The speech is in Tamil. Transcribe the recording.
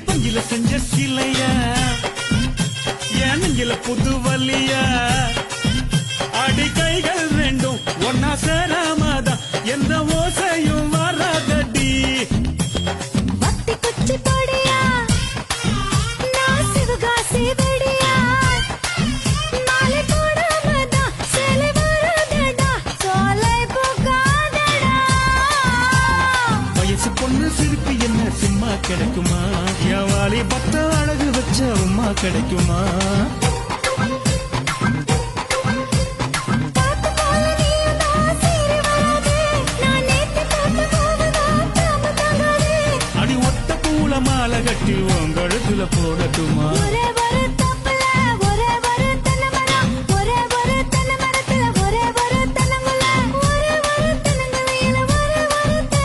பஞ்சில செஞ்ச சிலையா என் நெஞ்சில புது வலியா அடி கைகள் ரெண்டும் ஒன்னா சேராமதான் எந்த ஓசையும் வராதடி பக்தி குச்சி பொடியா நான் சிவகாசி வெடியா மாலை போடாமதான் சேலை வராதடா சோலை போகாதடா வயசு பொண்ணு சிரிப்பு என்ன சும்மா கிடைக்குமா என் வாலி பத்த அழகு வச்ச உமா கிடைக்குமா பாத்து போல நீயும் தான் சீறி வராதே நான் நேத்து பார்த்த போதுதான் தாம தாங்காதே அடி ஒத்த பூல மாலை கட்டி உன் கழுத்துல போடட்டுமா ஒரே